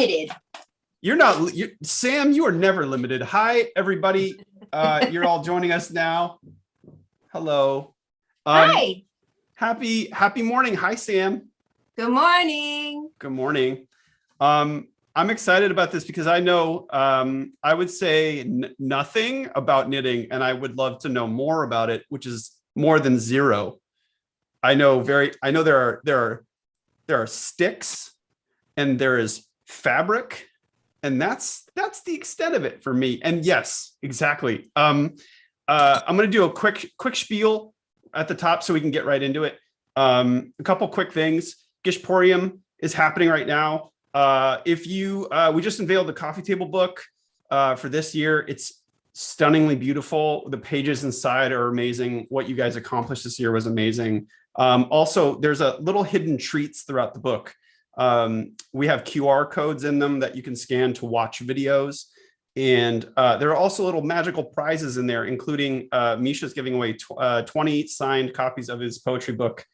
limited. You're not, Sam, you are never limited. Hi, everybody. You're all joining us now. Hello. Hi. Happy morning. Hi, Sam. Good morning. Good morning. I'm excited about this because I know I would say nothing about knitting, and I would love to know more about it, which is more than zero. I know there are sticks and there is fabric, and that's the extent of it for me. And yes, exactly. I'm going to do a quick spiel at the top so we can get right into it. A couple quick things. Gishporium is happening right now. We just unveiled the coffee table book for this year. It's stunningly beautiful. The pages inside are amazing. What you guys accomplished this year was amazing. Also, there's a little hidden treats throughout the book. We have QR codes in them that you can scan to watch videos. And there are also little magical prizes in there, including Misha's giving away 20 signed copies of his poetry book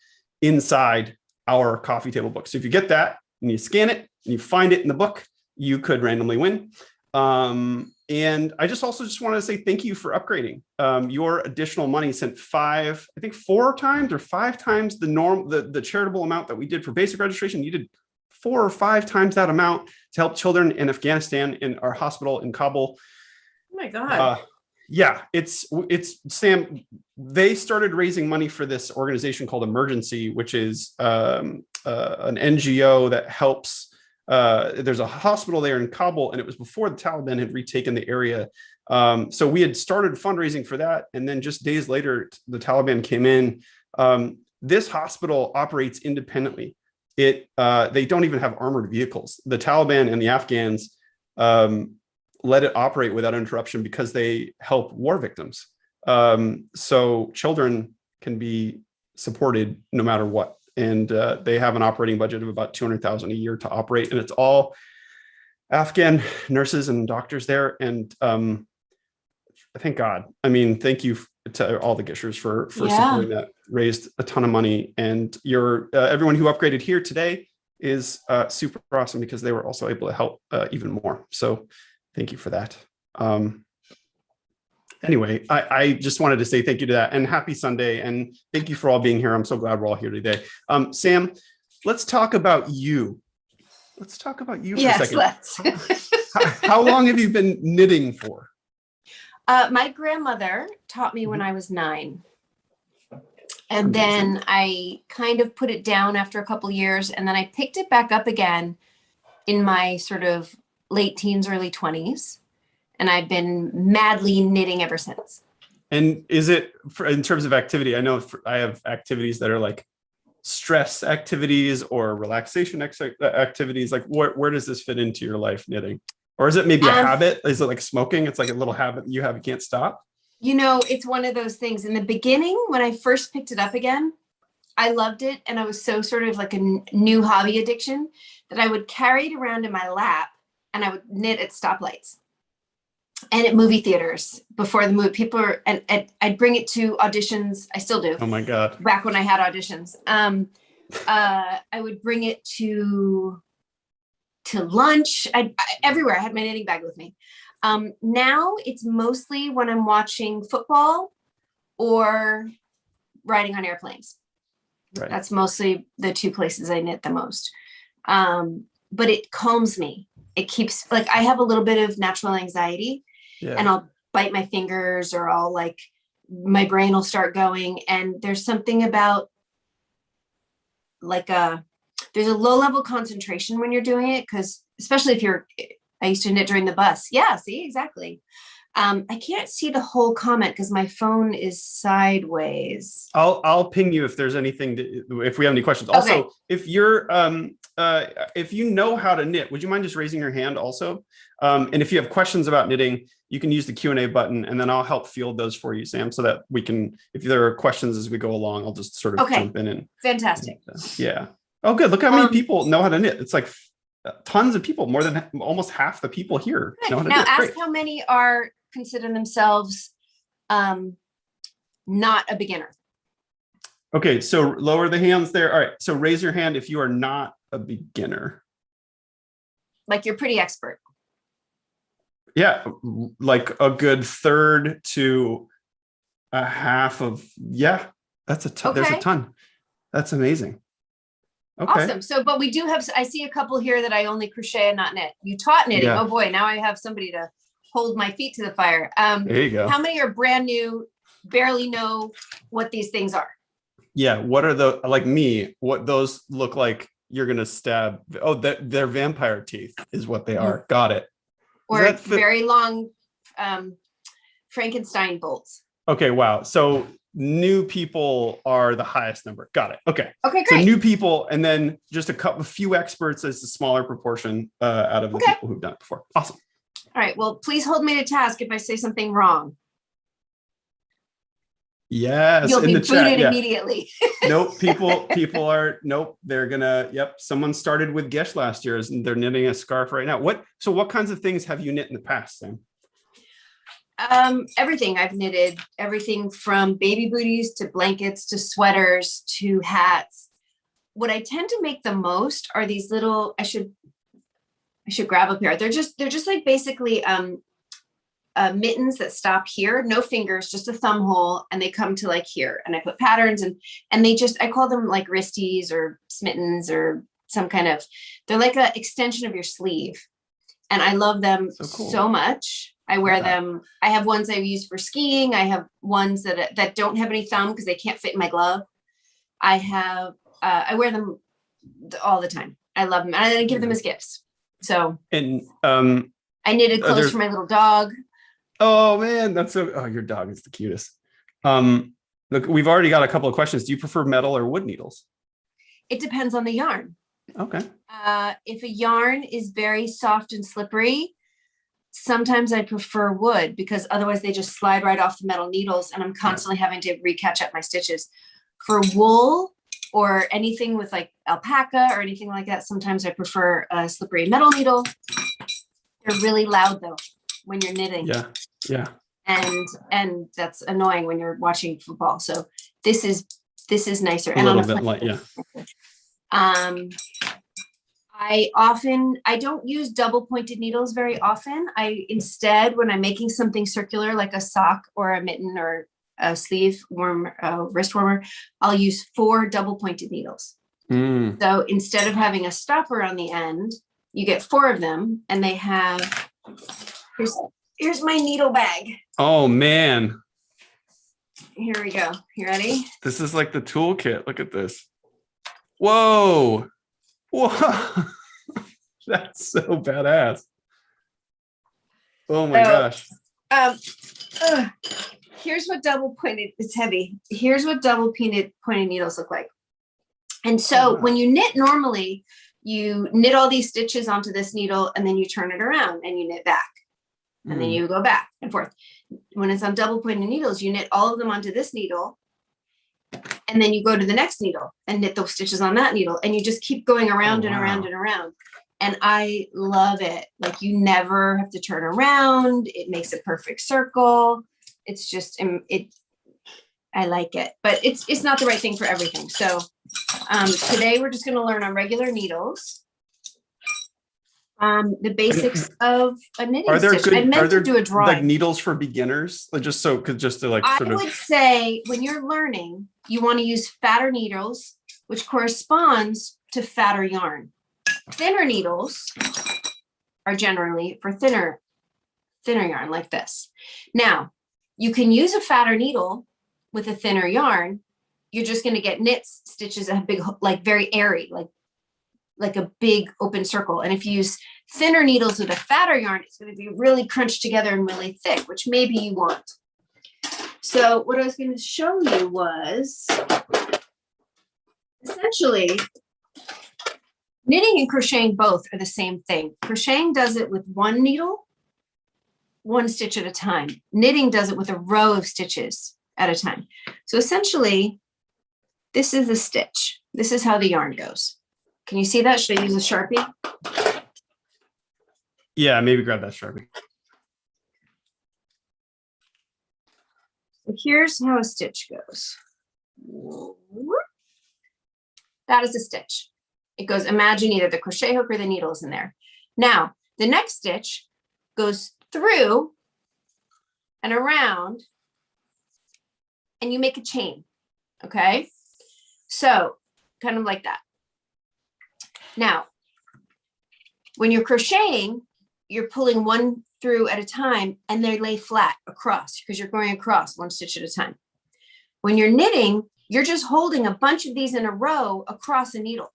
inside our coffee table book. So if you get that and you scan it and you find it in the book, you could randomly win. And I just want to say thank you for upgrading. Your additional money sent four times or five times the charitable amount that we did for basic registration. You did 4 or 5 times that amount to help children in Afghanistan in our hospital in Kabul. Oh my God. Yeah, it's Sam. They started raising money for this organization called Emergency, which is an NGO that helps. There's a hospital there in Kabul, and it was before the Taliban had retaken the area. So we had started fundraising for that, and then just days later, the Taliban came in. This hospital operates independently. They don't even have armored vehicles. The Taliban and the Afghans let it operate without interruption because they help war victims. So children can be supported no matter what. And they have an operating budget of about $200,000 a year to operate. And it's all Afghan nurses and doctors there. And thank God. I mean, thank you to all the Gishers for supporting that. Raised a ton of money. And everyone who upgraded here today is super awesome because they were also able to help even more. So thank you for that. Anyway, I just wanted to say thank you to that, and happy Sunday, and thank you for all being here. I'm so glad we're all here today. Sam, let's talk about you. Let's talk about you for a second. Yes, let's. How long have you been knitting for? My grandmother taught me when I was 9. And then I kind of put it down after a couple of years, and then I picked it back up again in my sort of late teens, early 20s. And I've been madly knitting ever since. And is it in terms of activity? I know I have activities that are like stress activities or relaxation activities. Like where does this fit into your life, knitting? Or is it maybe a habit? Is it like smoking? It's like a little habit you have, you can't stop. You know, it's one of those things. In the beginning, when I first picked it up again, I loved it. And I was so sort of like a new hobby addiction that I would carry it around in my lap and I would knit at stoplights and at movie theaters before the movie. And I'd bring it to auditions. I still do. Oh my God. Back when I had auditions. I would bring it to lunch. Everywhere. I had my knitting bag with me. Now it's mostly when I'm watching football or riding on airplanes. Right. That's mostly the 2 places I knit the most. But it calms me. It keeps, like, I have a little bit of natural anxiety, and I'll bite my fingers, or I'll my brain will start going. And there's something about there's a low level concentration when you're doing it. 'Cause especially if I used to knit during the bus. Yeah, see, exactly. I can't see the whole comment because my phone is sideways. I'll ping you if there's anything if we have any questions. Okay. Also, if you're if you know how to knit, would you mind just raising your hand also? And if you have questions about knitting, you can use the Q&A button, and then I'll help field those for you, Sam, so that we can, if there are questions as we go along, I'll just sort of jump in. And fantastic. Yeah. Oh, good. Look how many people know how to knit. It's like tons of people, more than almost half the people here know how to knit. Now ask how many consider themselves not a beginner. Okay, so lower the hands there. All right, so raise your hand if you are not a beginner. Like you're pretty expert. Yeah, like a good third to a half of, yeah, that's a ton. There's a Okay. ton. That's amazing. Okay. Awesome. So, but we do have, I see a couple here that I only crochet and not knit. You taught knitting. Yeah. Oh boy, now I have somebody to hold my feet to the fire. There you go. How many are brand new, barely know what these things are? Yeah. What are the, like me, what those look like you're going to stab? Oh, they're vampire teeth is what they are. Got it. Or very long Frankenstein bolts. Okay. Wow. So new people are the highest number. Got it. Okay. Okay, So great. new people, and then just a few experts as a smaller proportion out of the people who've done it before. Awesome. All right. Well, please hold me to task if I say something wrong. Yes. You'll in be the booted chat, yeah. immediately. Nope. People are, nope. They're gonna, yep. Someone started with GISH last year and they're knitting a scarf right now. So what kinds of things have you knit in the past, Sam? Everything. I've knitted everything from baby booties to blankets to sweaters to hats. What I tend to make the most are these little, I should grab a pair. They're just like basically mittens that stop here, no fingers, just a thumb hole, and they come to like here. And I put patterns and they just, I call them like wristies or smittens or some kind of, they're like an extension of your sleeve. And I love them so much. I wear them. I have ones I use for skiing. I have ones that don't have any thumb because they can't fit in my glove. I wear them all the time. I love them. And I give them as gifts. So, and I knitted clothes for my little dog. Oh man, that's so, oh, your dog is the cutest. Look, we've already got a couple of questions. Do you prefer metal or wood needles? It depends on the yarn. Okay. If a yarn is very soft and slippery, sometimes I prefer wood because otherwise they just slide right off the metal needles and I'm constantly having to recatch up my stitches. For wool or anything with like alpaca or anything like that, sometimes I prefer a slippery metal needle. They're really loud though when you're knitting. Yeah. Yeah. And that's annoying when you're watching football. So this is nicer. A little bit light, yeah. I don't use double pointed needles very often. I instead, when I'm making something circular, like a sock or a mitten or a sleeve warmer, wrist warmer, I'll use 4 double pointed needles. So instead of having a stopper on the end, you get 4 of them and they have, here's my needle bag. Oh man. Here we go. You ready? This is like the toolkit. Look at this. Whoa. Whoa. That's so badass. Oh my gosh. Here's what double pointed, it's heavy. Here's what double pointed needles look like. And so when you knit normally, you knit all these stitches onto this needle and then you turn it around and you knit back. And then you go back and forth. When it's on double pointed needles, you knit all of them onto this needle. And then you go to the next needle and knit those stitches on that needle. And you just keep going around and around and around. And I love it. Like you never have to turn around. It makes a perfect circle. It's just, I like it, but it's not the right thing for everything. So today we're just going to learn on regular needles. The basics of a knitting stitch. I meant to do a drawing. Like needles for beginners? Like just to like I would say when you're learning, you want to use fatter needles, which corresponds to fatter yarn. Thinner needles are generally for thinner yarn like this. Now, you can use a fatter needle with a thinner yarn. You're just going to get knit stitches that have big, like very airy, like a big open circle. And if you use thinner needles with a fatter yarn, it's going to be really crunched together and really thick, which maybe you want. So what I was going to show you was essentially knitting and crocheting both are the same thing. Crocheting does it with one needle, one stitch at a time. Knitting does it with a row of stitches at a time. So essentially, this is the stitch. This is how the yarn goes. Can you see that? Should I use a Sharpie? Yeah, maybe grab that Sharpie. So here's how a stitch goes. That is a stitch. It goes, imagine either the crochet hook or the needles in there. Now, the next stitch goes through and around, and you make a chain, okay? So kind of like that. Now, when you're crocheting, you're pulling one through at a time, and they lay flat across because you're going across one stitch at a time. When you're knitting, you're just holding a bunch of these in a row across a needle.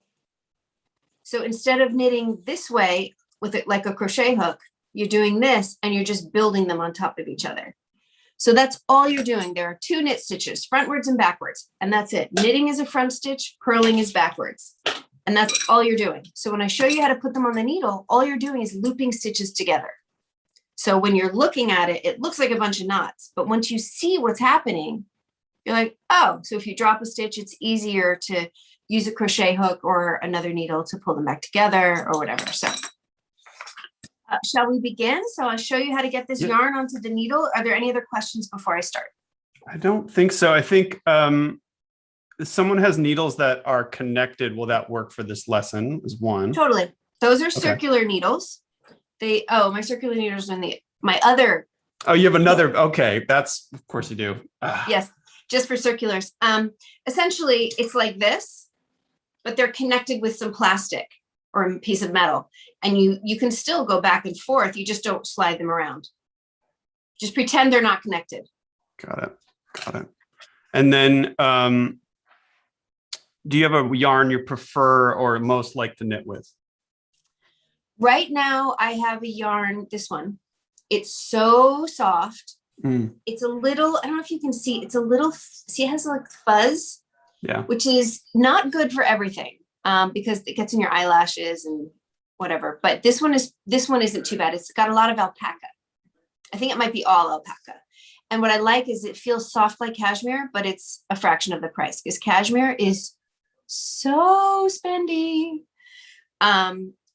So instead of knitting this way with it like a crochet hook, you're doing this and you're just building them on top of each other. So that's all you're doing. There are 2 knit stitches, frontwards and backwards, and that's it. Knitting is a front stitch, purling is backwards. And that's all you're doing. So when I show you how to put them on the needle, all you're doing is looping stitches together. So when you're looking at it, it looks like a bunch of knots, but once you see what's happening, you're like, oh, so if you drop a stitch, it's easier to use a crochet hook or another needle to pull them back together or whatever. So shall we begin? So I'll show you how to get this yarn onto the needle. Are there any other questions before I start? I don't think so. I think if someone has needles that are connected, will that work for this lesson is one? Totally. Those are circular needles. My circular needles in my other. Oh, you have another. Okay. That's, of course you do. Yes. Just for circulars. Essentially it's like this, but they're connected with some plastic or a piece of metal. And you can still go back and forth. You just don't slide them around. Just pretend they're not connected. Got it. And then, do you have a yarn you prefer or most like to knit with? Right now I have a yarn, this one. It's so soft. It's a little, I don't know if you can see, it's a little, see, it has like fuzz, which is not good for everything, because it gets in your eyelashes and whatever. But this one isn't too bad. It's got a lot of alpaca. I think it might be all alpaca. And what I like is it feels soft like cashmere, but it's a fraction of the price because cashmere is so spendy.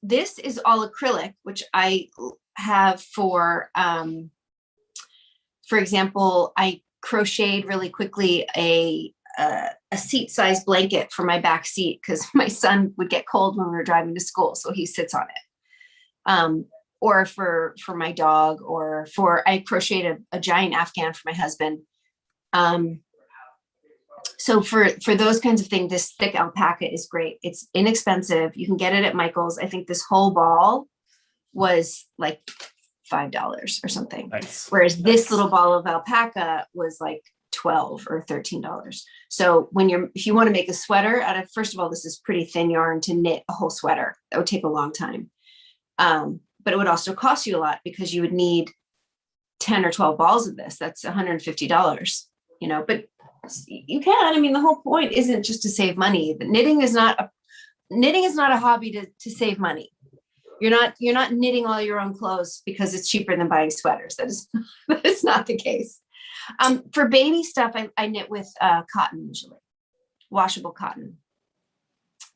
This is all acrylic, which I have for example, I crocheted really quickly a seat size blanket for my back seat because my son would get cold when we were driving to school, so he sits on it. Or for my dog, or I crocheted a giant Afghan for my husband. So for those kinds of things, this thick alpaca is great. It's inexpensive. You can get it at Michael's. I think this whole ball was like $5 or something. Nice. Whereas this little ball of alpaca was like $12 or $13. So if you want to make a sweater out of, first of all, this is pretty thin yarn to knit a whole sweater. That would take a long time. But it would also cost you a lot because you would need 10 or 12 balls of this. That's $150, but you can. I mean, the whole point isn't just to save money. Knitting is not a hobby to save money. You're not knitting all your own clothes because it's cheaper than buying sweaters. That is not the case. For baby stuff, I knit with cotton usually, washable cotton,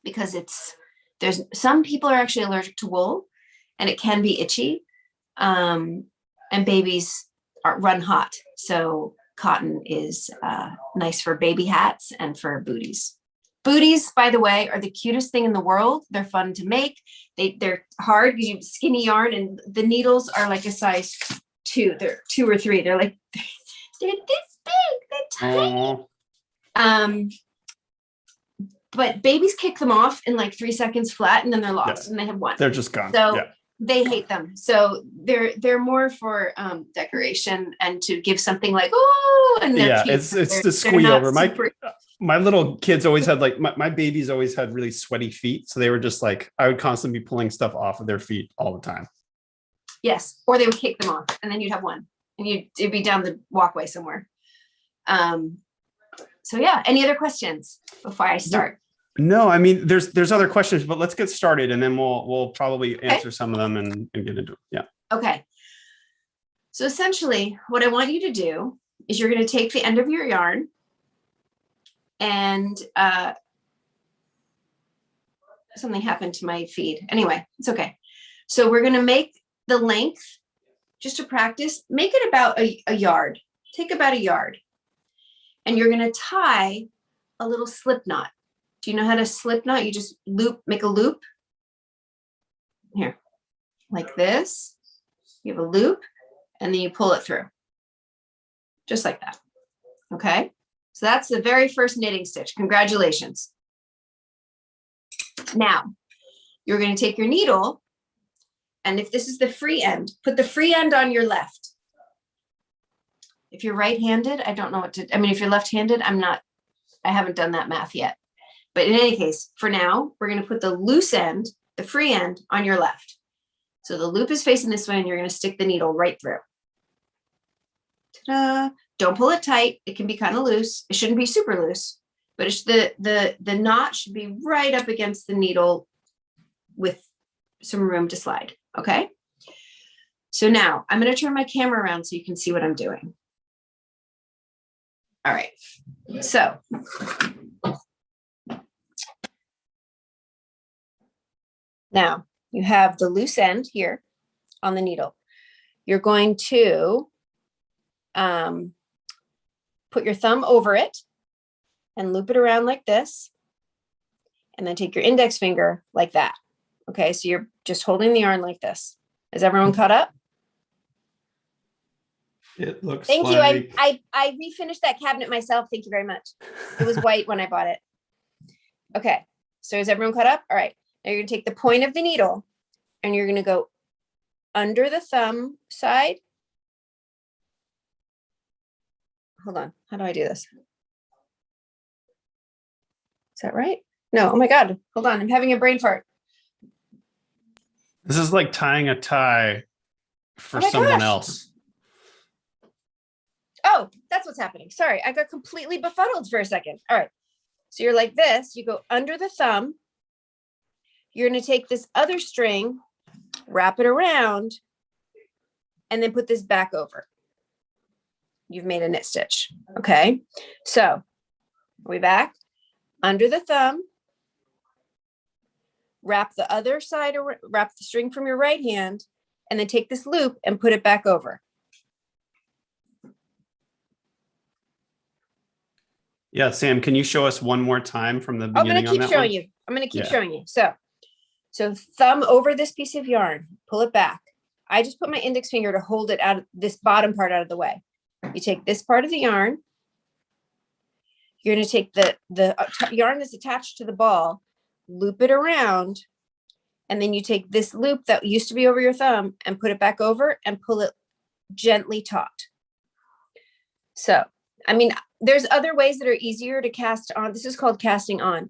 because there's some people are actually allergic to wool, and it can be itchy, and babies run hot. So cotton is nice for baby hats and for booties. Booties, by the way, are the cutest thing in the world. They're fun to make. They're hard because you have skinny yarn, and the needles are like a size 2. They're 2 or 3. They're like, they're this big. They're tiny. But babies kick them off in like 3 seconds flat, and then they're lost, and they have one. They're just gone. So they hate them. So they're more for decoration and to give something like, oh, and they're cute. It's the squee over. My little kids always had my babies always had really sweaty feet. So they were just like, I would constantly be pulling stuff off of their feet all the time. Yes. Or they would kick them off, and then you'd have one, and it'd be down the walkway somewhere. So yeah, any other questions before I start? No, I mean, there's other questions, but let's get started, and then we'll probably answer some of them and get into it. Yeah. Okay. So essentially what I want you to do is you're going to take the end of your yarn and something happened to my feed. Anyway, it's okay. So we're going to make the length, just to practice, make it about a yard. Take about a yard. And you're going to tie a little slip knot. Do you know how to slip knot? You just make a loop. Here. like this. You have a loop, and then you pull it through. Just like that. Okay. So that's the very first knitting stitch. Congratulations. Now, you're going to take your needle, and if this is the free end, put the free end on your left. If you're right-handed, I don't know what to, I mean, if you're left-handed, I haven't done that math yet. But in any case, for now, we're going to put the loose end, the free end, on your left. So the loop is facing this way, and you're going to stick the needle right through. Ta-da. Don't pull it tight. It can be kind of loose. It shouldn't be super loose, but it's the knot should be right up against the needle with some room to slide. Okay. So now I'm going to turn my camera around so you can see what I'm doing. All right. So now you have the loose end here on the needle. You're going to put your thumb over it and loop it around like this. And then take your index finger like that. Okay, so you're just holding the yarn like this. Is everyone caught up? It looks Thank you. like... I refinished that cabinet myself. Thank you very much. It was white when I bought it. Okay, so is everyone caught up? All right, now you're gonna take the point of the needle and you're gonna go under the thumb side. Hold on, how do I do this? Is that right? No, oh my God, hold on, I'm having a brain fart. This is like tying a tie for someone else. Oh, that's what's happening. Sorry, I got completely befuddled for a second. All right, so you're like this, you go under the thumb. You're gonna take this other string, wrap it around, and then put this back over. You've made a knit stitch, okay? So, are we back? Under the thumb, wrap the other side, wrap the string from your right hand, and then take this loop and put it back over. Yeah, Sam, can you show us one more time from the beginning? I'm gonna keep showing you. I'm gonna keep showing you. So thumb over this piece of yarn, pull it back. I just put my index finger to hold it out of this bottom part out of the way. You take this part of the yarn. You're going to take the yarn that's attached to the ball, loop it around, and then you take this loop that used to be over your thumb and put it back over and pull it gently taut. So, I mean, there's other ways that are easier to cast on. This is called casting on,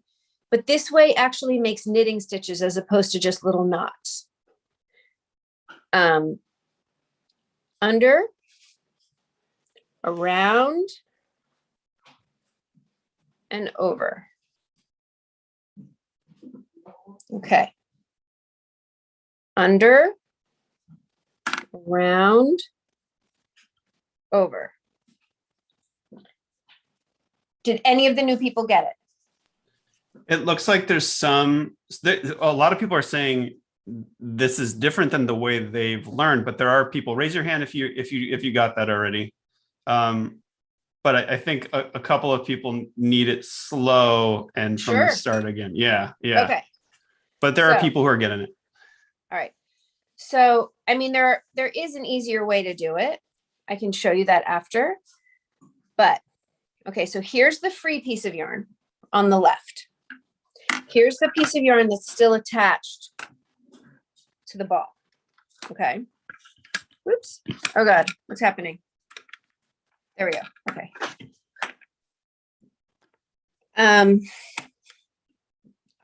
but this way actually makes knitting stitches as opposed to just little knots. Under, around, and over. Okay. Under, around, over. Did any of the new people get it? It looks like there's a lot of people are saying this is different than the way they've learned, but there are people, raise your hand if you got that already. But I think a couple of people need it slow and from the start again. Yeah. Okay. But there are people who are getting it. All right. So, I mean, there is an easier way to do it. I can show you that after. But, okay, so here's the free piece of yarn on the left. Here's the piece of yarn that's still attached to the ball. Okay. Whoops. Oh God, what's happening? There we go. Okay. All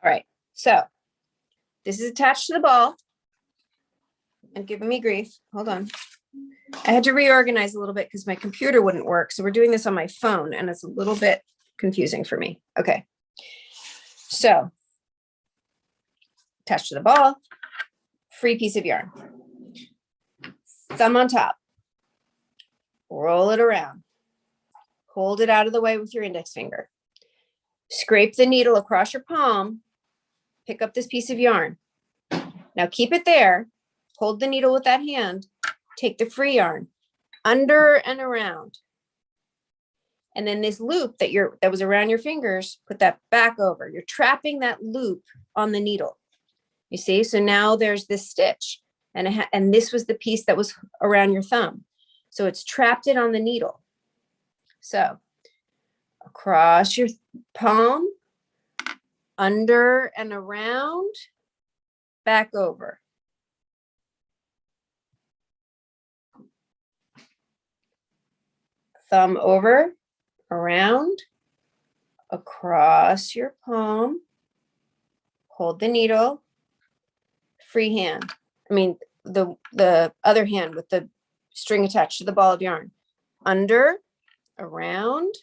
right. So this is attached to the ball and giving me grief. Hold on. I had to reorganize a little bit because my computer wouldn't work. So we're doing this on my phone and it's a little bit confusing for me. Okay. So attached to the ball, free piece of yarn, thumb on top, roll it around, hold it out of the way with your index finger, scrape the needle across your palm, pick up this piece of yarn. Now keep it there, hold the needle with that hand, take the free yarn under and around. And then this loop that was around your fingers, put that back over. You're trapping that loop on the needle. You see, so now there's this stitch. and this was the piece that was around your thumb. So it's trapped it on the needle. So across your palm, under and around, back over. Thumb over, around, across your palm, hold the needle, free hand. I mean, the other hand with the string attached to the ball of yarn. Under, around,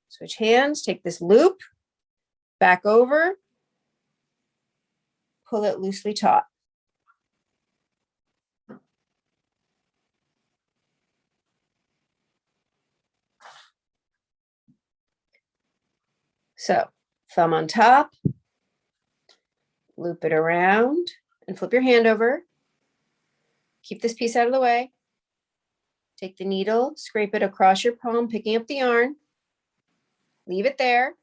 switch hands, take this loop, back over, pull it loosely taut. So thumb on top, loop it around and flip your hand over. Keep this piece out of the way. Take the needle, scrape it across your palm, picking up the yarn. Leave it there.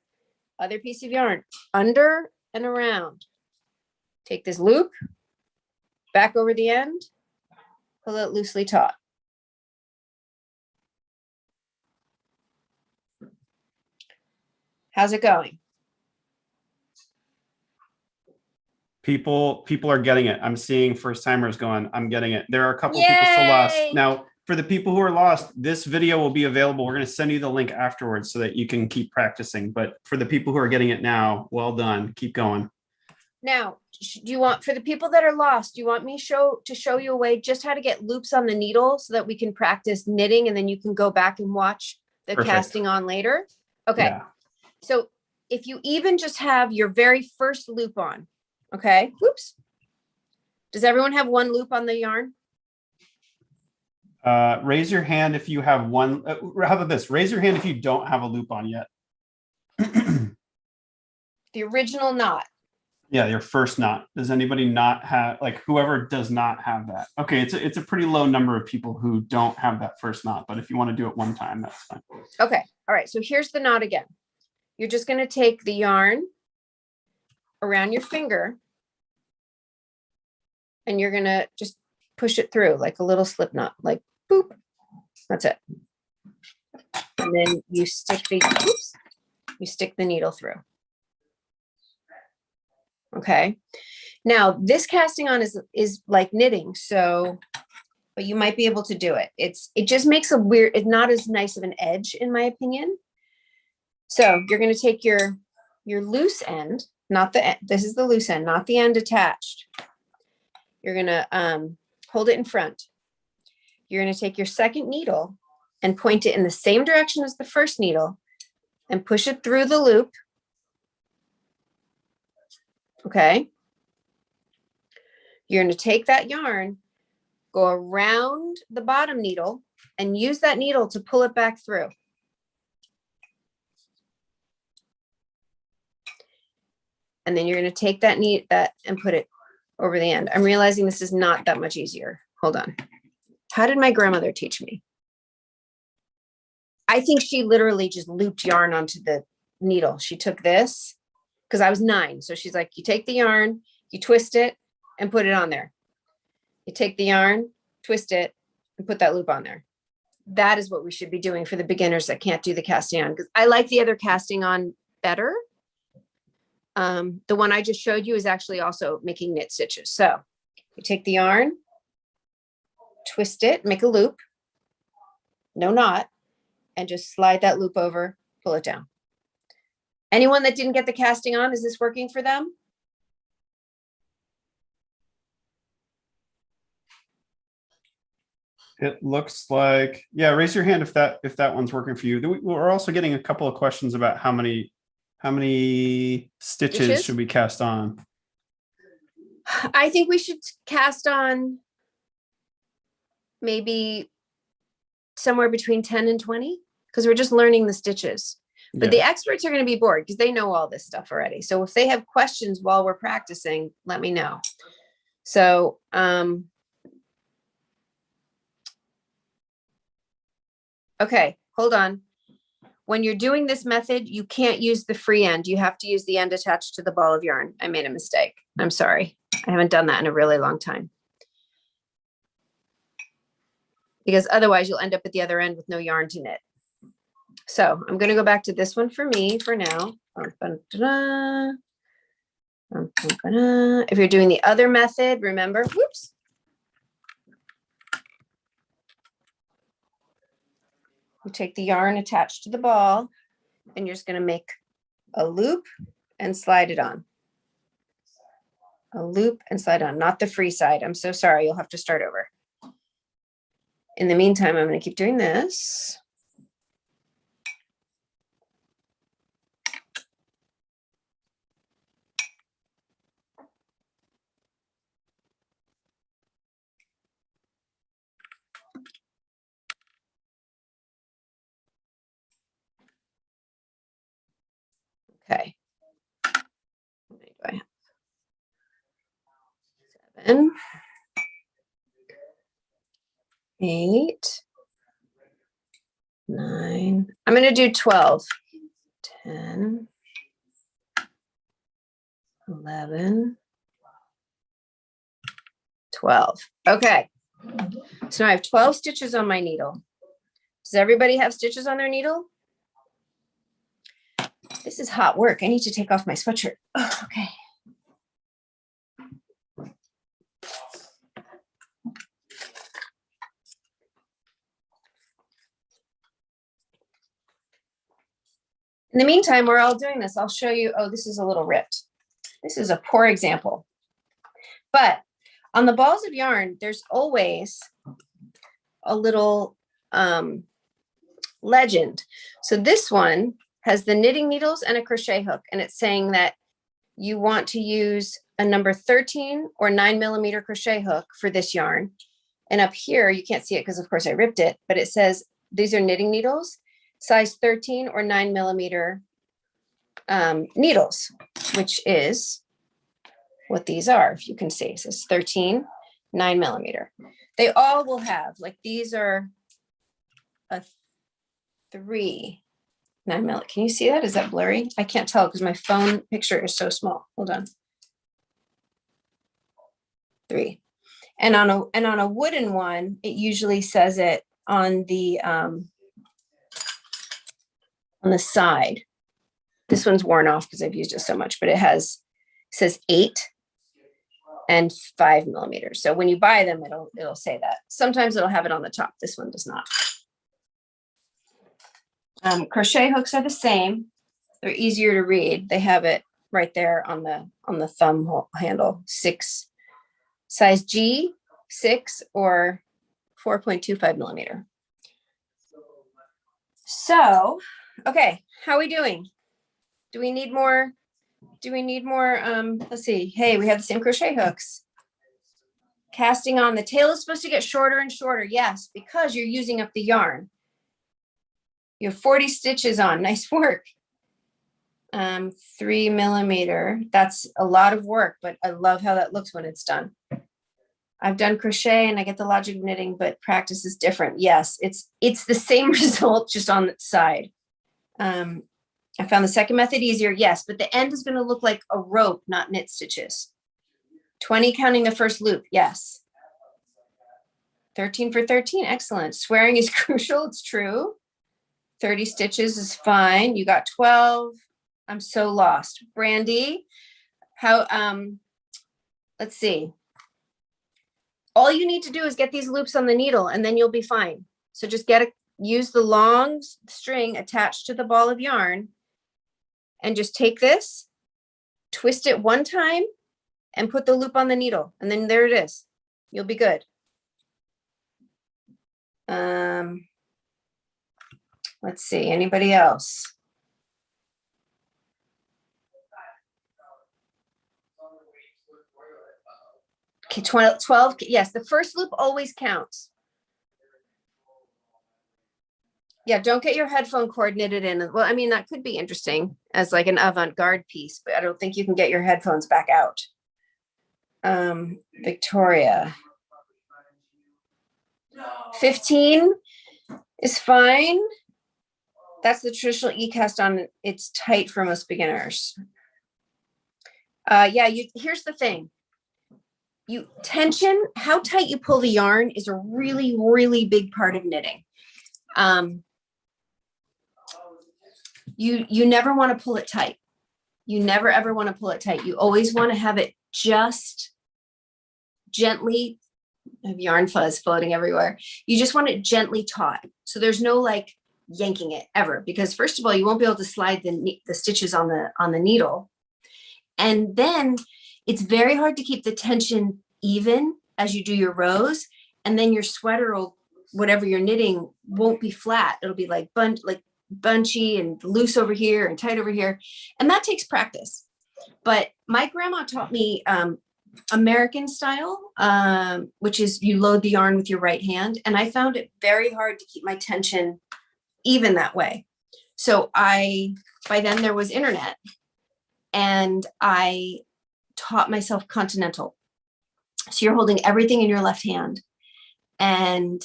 Other piece of yarn, under and around. Take this loop, back over the end, pull it loosely taut. How's it going? People are getting it. I'm seeing first timers going, I'm getting it. There are a couple people still lost. Yay! Now, for the people who are lost, this video will be available. We're going to send you the link afterwards so that you can keep practicing. But for the people who are getting it now, well done. Keep going. Now, do you want, for the people that are lost, do you want me to show you a way just how to get loops on the needle so that we can practice knitting and then you can go back and watch the Perfect. casting on later? Okay. Yeah. So if you even just have your very first loop on, okay, whoops. Does everyone have one loop on the yarn? Raise your hand if you have one. How about this? Raise your hand if you don't have a loop on yet. The original knot. Yeah, your first knot. Does anybody not have, like, whoever does not have that? Okay, it's a pretty low number of people who don't have that first knot, but if you want to do it one time, that's fine. Okay, all right, so here's the knot again. You're just going to take the yarn around your finger and you're going to just push it through like a little slip knot, like boop. That's it. And then you stick the needle through. Okay. Now this casting on is like knitting, so, but you might be able to do it. It just makes a weird, it's not as nice of an edge in my opinion. So you're going to take your loose end, not the, this is the loose end, not the end attached. You're going to hold it in front. You're going to take your second needle and point it in the same direction as the first needle and push it through the loop. Okay. You're going to take that yarn, go around the bottom needle and use that needle to pull it back through. And then you're going to take that and put it over the end. I'm realizing this is not that much easier. Hold on. How did my grandmother teach me? I think she literally just looped yarn onto the needle. She took this because I was 9. So she's like, you take the yarn, you twist it and put it on there. You take the yarn, twist it and put that loop on there. That is what we should be doing for the beginners that can't do the casting on, because I like the other casting on better. The one I just showed you is actually also making knit stitches. So you take the yarn, twist it, make a loop, no knot, and just slide that loop over, pull it down. Anyone that didn't get the casting on, is this working for them? It looks like, yeah, raise your hand if that one's working for you. We're also getting a couple of questions about how many stitches should we cast on? I think we should cast on maybe somewhere between 10 and 20 because we're just learning the stitches. But the experts are going to be bored because they know all this stuff already. So if they have questions while we're practicing, let me know. So, okay, hold on. When you're doing this method, you can't use the free end. You have to use the end attached to the ball of yarn. I made a mistake. I'm sorry. I haven't done that in a really long time. because otherwise you'll end up at the other end with no yarn to knit. So I'm going to go back to this one for me for now. If you're doing the other method, remember, whoops. You take the yarn attached to the ball and you're just going to make a loop and slide it on. A loop and slide on, not the free side. I'm so sorry. You'll have to start over. In the meantime, I'm going to keep doing this. Okay. How many do I have? 7, 8, 9. I'm going to do 12. 10, 11, 12. Okay. So now I have 12 stitches on my needle. Does everybody have stitches on their needle? This is hot work. I need to take off my sweatshirt. Oh, okay. In the meantime, we're all doing this. I'll show you. Oh, this is a little ripped. This is a poor example. But on the balls of yarn, there's always a little legend. So this one has the knitting needles and a crochet hook, and it's saying that you want to use a number 13 or 9mm crochet hook for this yarn. And up here, you can't see it because of course I ripped it, but it says these are knitting needles, size 13 or 9mm needles, which is what these are. If you can see, it says 13, 9mm. They all will have, like these are a 3, 9mm. Can you see that? Is that blurry? I can't tell because my phone picture is so small. Hold on. 3. And on a wooden one, it usually says it on the side. This one's worn off because I've used it so much, but it says 8 and 5mm. So when you buy them, it'll say that. Sometimes it'll have it on the top. This one does not. Crochet hooks are the same. They're easier to read. They have it right there on the thumb handle. 6, size G, 6 or 4.25mm. So, okay, how are we doing? Do we need more? Let's see. Hey, we have the same crochet hooks. Casting on, the tail is supposed to get shorter and shorter. Yes, because you're using up the yarn. You have 40 stitches on. Nice work. 3mm. That's a lot of work, but I love how that looks when it's done. I've done crochet and I get the logic of knitting, but practice is different. Yes, it's the same result, just on the side. I found the second method easier. Yes, but the end is going to look like a rope, not knit stitches. 20 counting the first loop. Yes. 13 for 13. Excellent. Swearing is crucial. It's true. 30 stitches is fine. You got 12. I'm so lost. Brandy, how, let's see. All you need to do is get these loops on the needle and then you'll be fine. So just use the long string attached to the ball of yarn and just take this, twist it one time and put the loop on the needle. And then there it is. You'll be good. Let's see, anybody else? Okay, 12, yes, the first loop always counts. Yeah, don't get your headphone cord knitted in. Well, I mean, that could be interesting as like an avant-garde piece, but I don't think you can get your headphones back out. Victoria. 15 is fine. That's the traditional E-cast on. It's tight for most beginners. Yeah, here's the thing. tension, how tight you pull the yarn is a really, really big part of knitting. You never want to pull it tight. You never ever want to pull it tight. You always want to have it just gently. I have yarn fuzz floating everywhere. You just want it gently taut. So there's no like yanking it ever, because first of all, you won't be able to slide the stitches on the needle. And then it's very hard to keep the tension even as you do your rows. And then your sweater will, whatever you're knitting, won't be flat. It'll be like bunchy and loose over here and tight over here. And that takes practice. But my grandma taught me American style, which is you load the yarn with your right hand. And I found it very hard to keep my tension even that way. So by then there was internet, and I taught myself continental. So you're holding everything in your left hand and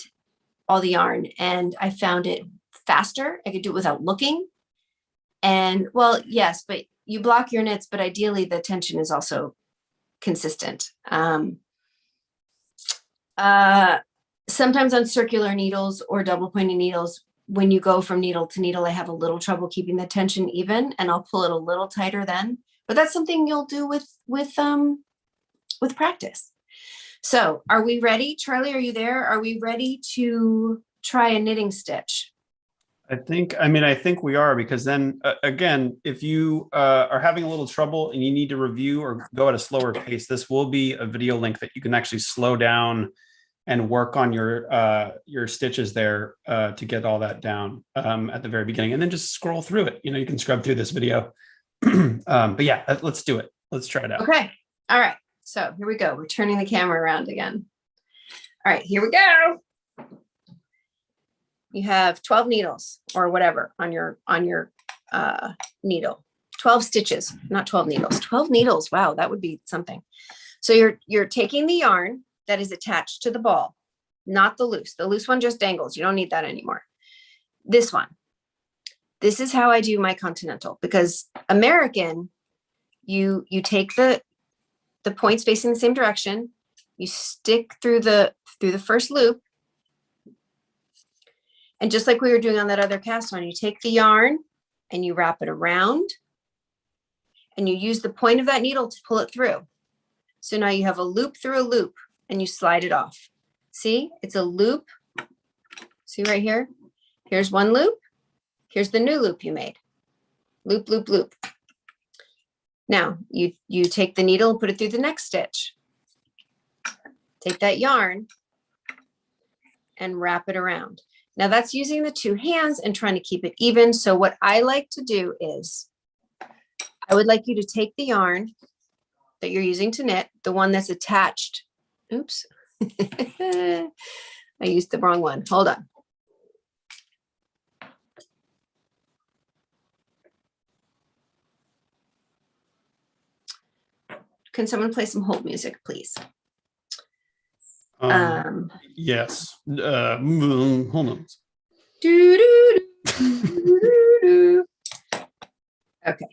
all the yarn. And I found it faster. I could do it without looking. And well, yes, but you block your knits, but ideally the tension is also consistent. Sometimes on circular needles or double pointed needles, when you go from needle to needle, I have a little trouble keeping the tension even, and I'll pull it a little tighter then. But that's something you'll do with practice. So are we ready? Charlie, are you there? Are we ready to try a knitting stitch? I think we are, because then again, if you are having a little trouble and you need to review or go at a slower pace, this will be a video link that you can actually slow down and work on your stitches there to get all that down at the very beginning, and then just scroll through it. You can scrub through this video. But yeah, let's do it. Let's try it out. Okay. All right. So here we go. We're turning the camera around again. All right, here we go. You have 12 needles or whatever on your needle. 12 stitches, not 12 needles. 12 needles. Wow, that would be something. So you're taking the yarn that is attached to the ball, not the loose. The loose one just dangles. You don't need that anymore. This one. This is how I do my continental, because American, you take the points facing the same direction. You stick through the first loop. And just like we were doing on that other cast on, you take the yarn and you wrap it around, and you use the point of that needle to pull it through. So now you have a loop through a loop, and you slide it off. See, it's a loop. See right here? Here's one loop. Here's the new loop you made. Loop, loop, loop. Now you take the needle and put it through the next stitch. Take that yarn and wrap it around. Now that's using the two hands and trying to keep it even. So what I like to do is, I would like you to take the yarn that you're using to knit, the one that's attached. Oops. I used the wrong one. Hold on. Can someone play some hold music, please? Yes. Hold on. Okay.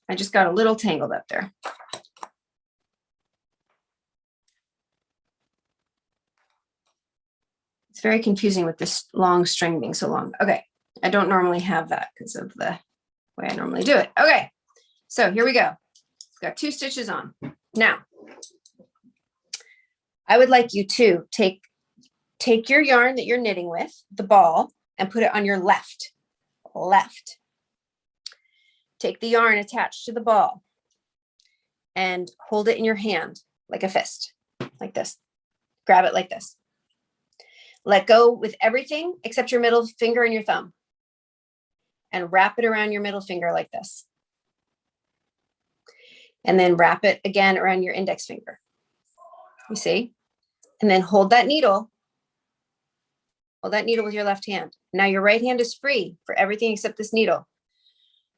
I just got a little tangled up there. It's very confusing with this long string being so long. Okay. I don't normally have that because of the way I normally do it. Okay. So here we go. Got 2 stitches on. Now, I would like you to take your yarn that you're knitting with, the ball, and put it on your left. Take the yarn attached to the ball and hold it in your hand like a fist, like this. Grab it like this. Let go with everything except your middle finger and your thumb, and wrap it around your middle finger like this. And then wrap it again around your index finger. You see? And then hold that needle. Hold that needle with your left hand. Now your right hand is free for everything except this needle.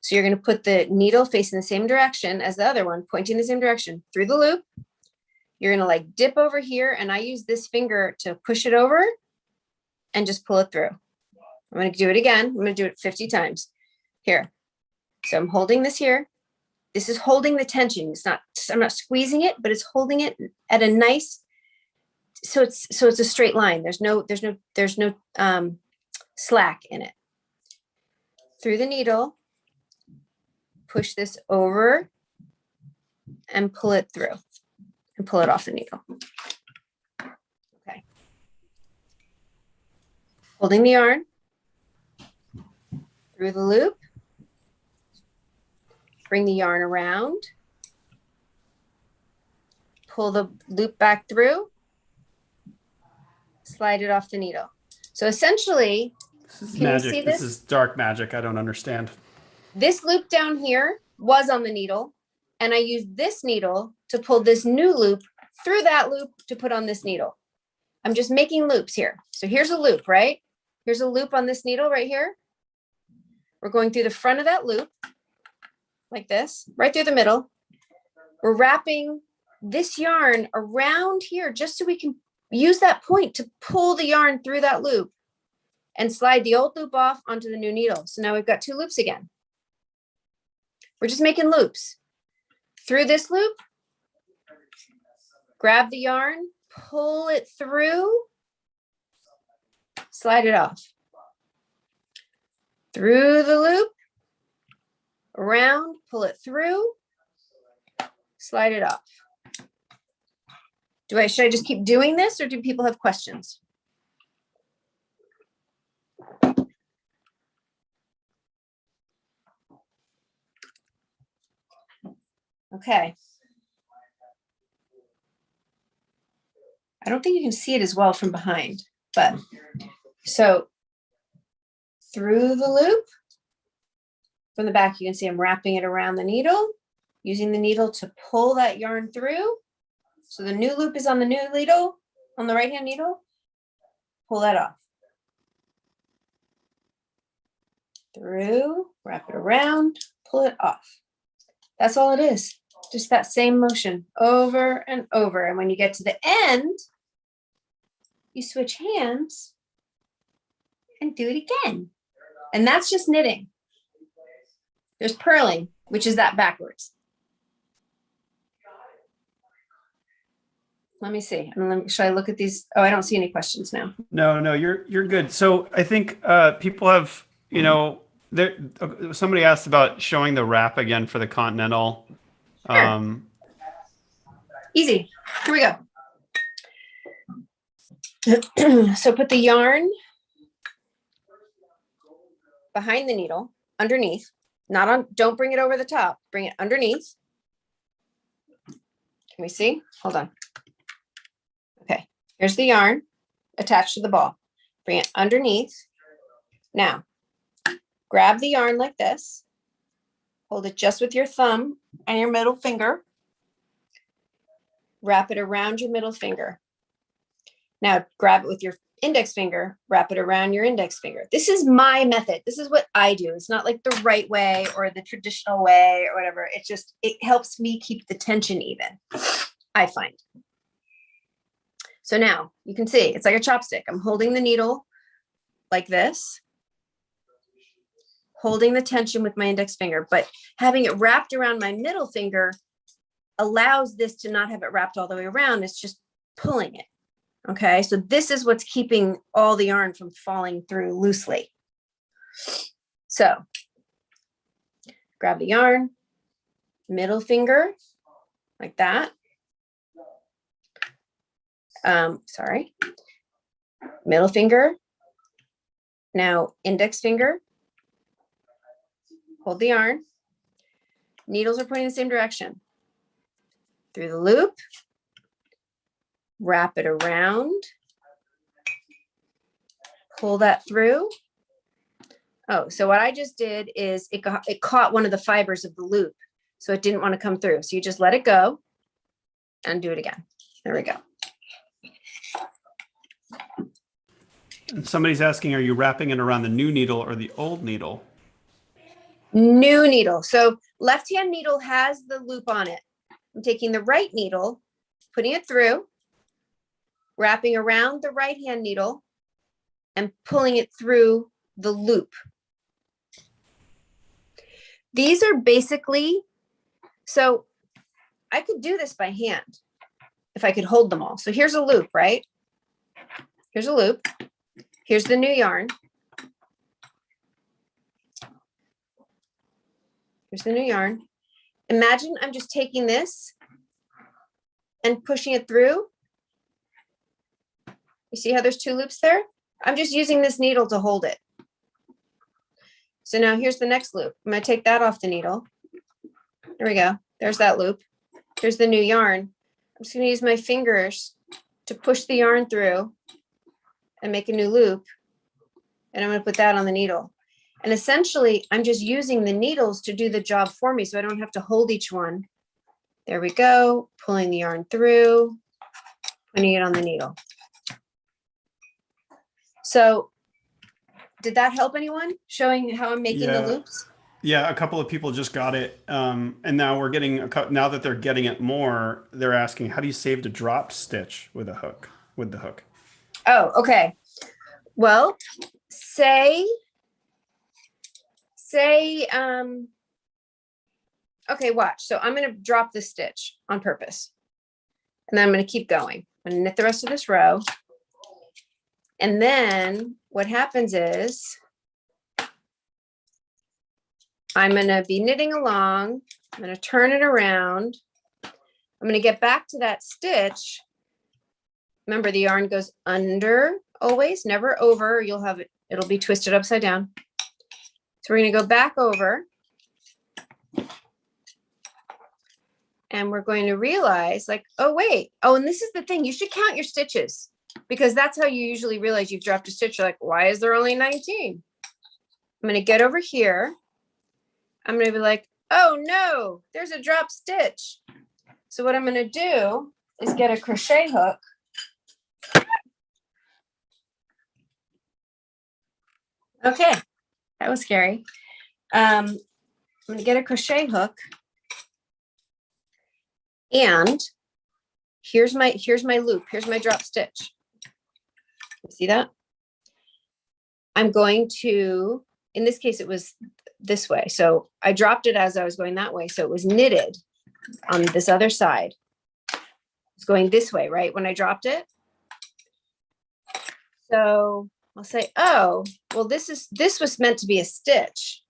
So you're going to put the needle facing the same direction as the other one, pointing the same direction through the loop. You're going to like dip over here, and I use this finger to push it over and just pull it through. I'm going to do it again. I'm going to do it 50 times. Here. So I'm holding this here. This is holding the tension. It's not I'm not squeezing it, but it's holding it at a nice, so it's a straight line. There's no slack in it. Through the needle, push this over and pull it through and pull it off the needle. Okay. Holding the yarn through the loop, bring the yarn around, pull the loop back through, slide it off the needle. So essentially, This is can you magic. see This this? is dark magic. I don't understand. This loop down here was on the needle, and I used this needle to pull this new loop through that loop to put on this needle. I'm just making loops here. So here's a loop, right? Here's a loop on this needle right here. We're going through the front of that loop like this, right through the middle. We're wrapping this yarn around here just so we can use that point to pull the yarn through that loop and slide the old loop off onto the new needle. So now we've got two loops again. We're just making loops. Through this loop, grab the yarn, pull it through, slide it off. Through the loop, around, pull it through, slide it off. Should I just keep doing this, or do people have questions? Okay. I don't think you can see it as well from behind, but so through the loop, from the back, you can see I'm wrapping it around the needle, using the needle to pull that yarn through. So the new loop is on the new needle, on the right-hand needle, pull that off. Through, wrap it around, pull it off. That's all it is. Just that same motion over and over. And when you get to the end, you switch hands and do it again. And that's just knitting. There's purling, which is that backwards. Let me see. Should I look at these? Oh, I don't see any questions now. No, you're good. So I think people have, somebody asked about showing the wrap again for the Continental. Sure. Easy. Here we go. So put the yarn behind the needle, underneath, not on, don't bring it over the top, bring it underneath. Can we see? Hold on. Okay, here's the yarn attached to the ball. Bring it underneath. Now, grab the yarn like this. Hold it just with your thumb and your middle finger. Wrap it around your middle finger. Now, grab it with your index finger, wrap it around your index finger. This is my method. This is what I do. It's not like the right way or the traditional way or whatever. It's just, it helps me keep the tension even, I find. So now you can see it's like a chopstick. I'm holding the needle like this, holding the tension with my index finger, but having it wrapped around my middle finger allows this to not have it wrapped all the way around. It's just pulling it. Okay, so this is what's keeping all the yarn from falling through loosely. So grab the yarn, middle finger, like that. Sorry, middle finger. Now index finger, hold the yarn. Needles are pointing in the same direction. Through the loop, wrap it around, pull that through. Oh, so what I just did is it caught one of the fibers of the loop, so it didn't want to come through. So you just let it go and do it again. There we go. And somebody's asking, are you wrapping it around the new needle or the old needle? New needle. So left-hand needle has the loop on it. I'm taking the right needle, putting it through, wrapping around the right-hand needle and pulling it through the loop. These are basically, so I could do this by hand if I could hold them all. So here's a loop, right? Here's a loop. Here's the new yarn. Here's the new yarn. Imagine I'm just taking this and pushing it through. You see how there's two loops there? I'm just using this needle to hold it. So now here's the next loop. I'm going to take that off the needle. There we go. There's that loop. Here's the new yarn. I'm just going to use my fingers to push the yarn through and make a new loop. And I'm going to put that on the needle. And essentially, I'm just using the needles to do the job for me, so I don't have to hold each one. There we go. Pulling the yarn through, putting it on the needle. So did that help anyone? Showing how I'm making the loops? Yeah, a couple of people just got it. And now we're getting, now that they're getting it more, they're asking, how do you save to drop stitch with a hook, with the hook? Oh, okay. Well, okay, watch. So I'm going to drop the stitch on purpose. And then I'm going to keep going. I'm going to knit the rest of this row. And then what happens is I'm going to be knitting along. I'm going to turn it around. I'm going to get back to that stitch. Remember, the yarn goes under always, never over. You'll have it, it'll be twisted upside down. So we're going to go back over. And we're going to realize like, oh, wait. Oh, and this is the thing. You should count your stitches because that's how you usually realize you've dropped a stitch. You're like, why is there only 19? I'm going to get over here. I'm going to be like, oh, no, there's a drop stitch. So what I'm going to do is get a crochet hook. Okay, that was scary. I'm going to get a crochet hook. And here's my loop. Here's my drop stitch. You see that? I'm going to, in this case, it was this way. So I dropped it as I was going that way. So it was knitted on this other side. It's going this way, right? When I dropped it. So I'll say, oh, well, this was meant to be a stitch,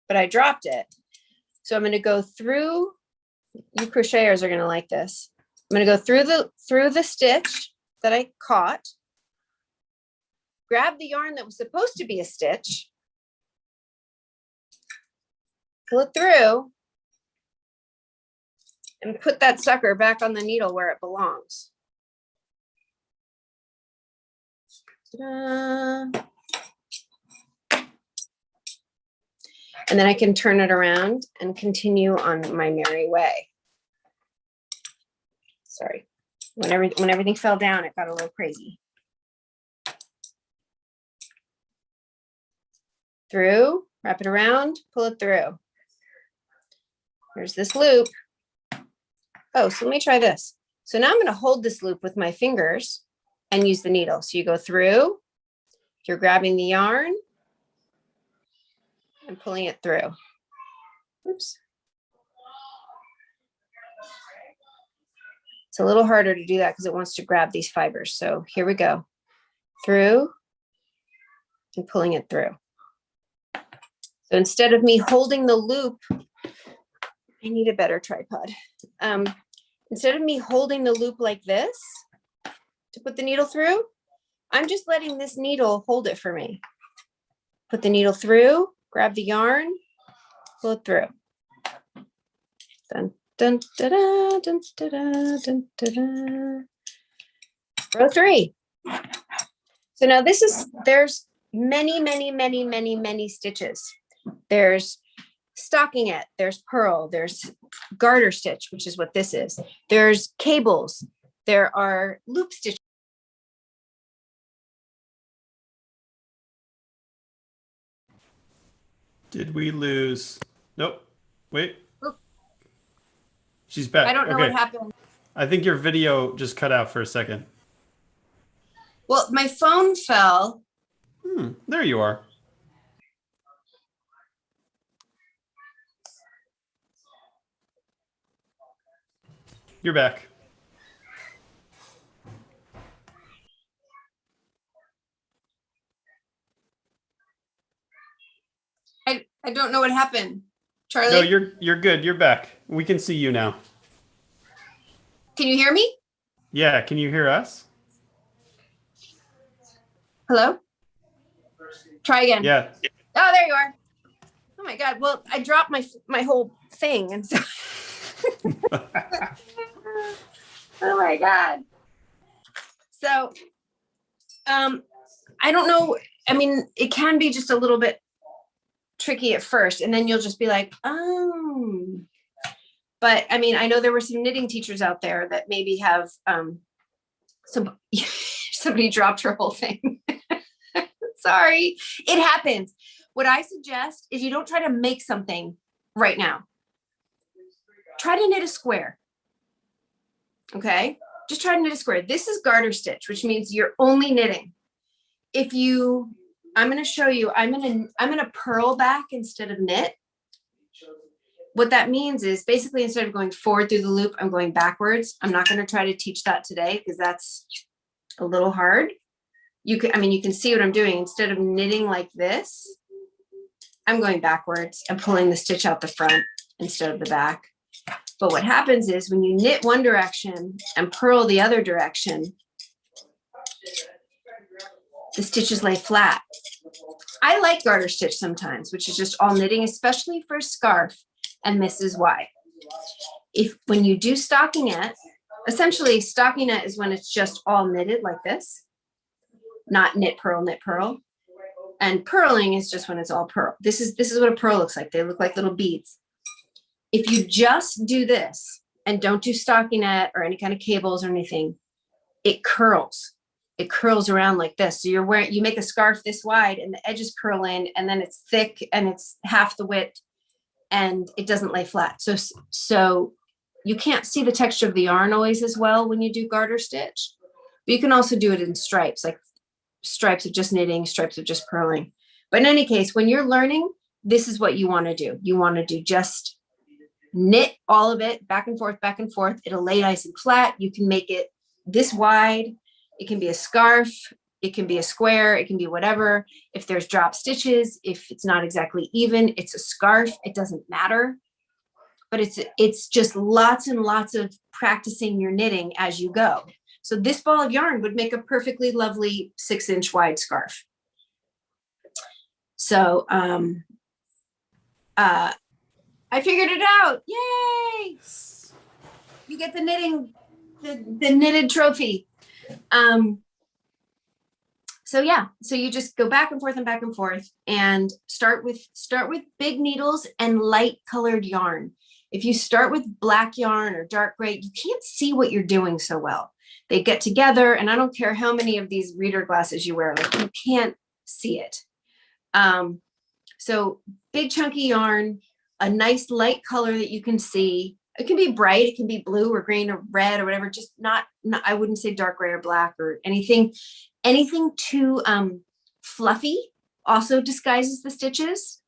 but I dropped it. So I'm going to go through. You crocheters are going to like this. I'm going to go through the stitch that I caught, grab the yarn that was supposed to be a stitch, pull it through, and put that sucker back on the needle where it belongs. Ta-da. And then I can turn it around and continue on my merry way. Sorry, when everything fell down, it got a little crazy. Through, wrap it around, pull it through. There's this loop. Oh, so let me try this. So now I'm going to hold this loop with my fingers and use the needle. So you go through, you're grabbing the yarn and pulling it through. Oops. It's a little harder to do that because it wants to grab these fibers. So here we go. Through and pulling it through. So instead of me holding the loop, I need a better tripod. Instead of me holding the loop like this to put the needle through, I'm just letting this needle hold it for me. Put the needle through, grab the yarn, pull it through. Dun, dun, da, da, dun, da, da, dun, da, da. Row 3. So now there's many stitches. There's stockinette, there's purl, there's garter stitch, which is what this is. There's cables, there are loop stitches. Did we lose? Nope. Wait. Oop. She's back. I don't know what happened. I think your video just cut out for a second. Well, my phone fell. There you are. You're back. I don't know what happened. Charlie? No, you're good. You're back. We can see you now. Can you hear me? Yeah, can you hear us? Hello? Try again. Yeah. Oh, there you are. Oh my God. Well, I dropped my whole thing. And so oh my God. So, I don't know. I mean, it can be just a little bit tricky at first, and then you'll just be like, oh. But I mean, I know there were some knitting teachers out there that maybe have somebody dropped her whole thing. Sorry, it happens. What I suggest is you don't try to make something right now. Try to knit a square. Okay, just try to knit a square. This is garter stitch, which means you're only knitting. I'm going to show you, I'm going to purl back instead of knit. What that means is basically instead of going forward through the loop, I'm going backwards. I'm not going to try to teach that today because that's a little hard. You can see what I'm doing. Instead of knitting like this, I'm going backwards and pulling the stitch out the front instead of the back. But what happens is when you knit one direction and purl the other direction, the stitches lay flat. I like garter stitch sometimes, which is just all knitting, especially for a scarf, and this is why. When you do stockinette, essentially stockinette is when it's just all knitted like this, not knit, purl, knit, purl. And purling is just when it's all purl. This is what a purl looks like. They look like little beads. If you just do this and don't do stockinette or any kind of cables or anything, it curls. It curls around like this. So you make a scarf this wide and the edges curl in, and then it's thick and it's half the width and it doesn't lay flat. So you can't see the texture of the yarn always as well when you do garter stitch, but you can also do it in stripes, like stripes of just knitting, stripes of just purling. But in any case, when you're learning, this is what you want to do. You want to do just knit all of it back and forth, back and forth. It'll lay nice and flat. You can make it this wide. It can be a scarf. It can be a square. It can be whatever. If there's drop stitches, if it's not exactly even, it's a scarf. It doesn't matter. But it's just lots and lots of practicing your knitting as you go. So this ball of yarn would make a perfectly lovely 6-inch wide scarf. So I figured it out. Yay! You get the knitting, the knitted trophy. So yeah, so you just go back and forth and start with big needles and light colored yarn. If you start with black yarn or dark gray, you can't see what you're doing so well. They get together, and I don't care how many of these reader glasses you wear, like you can't see it. So big chunky yarn, a nice light color that you can see. It can be bright, it can be blue or green or red or whatever, just not I wouldn't say dark gray or black or anything too fluffy also disguises the stitches.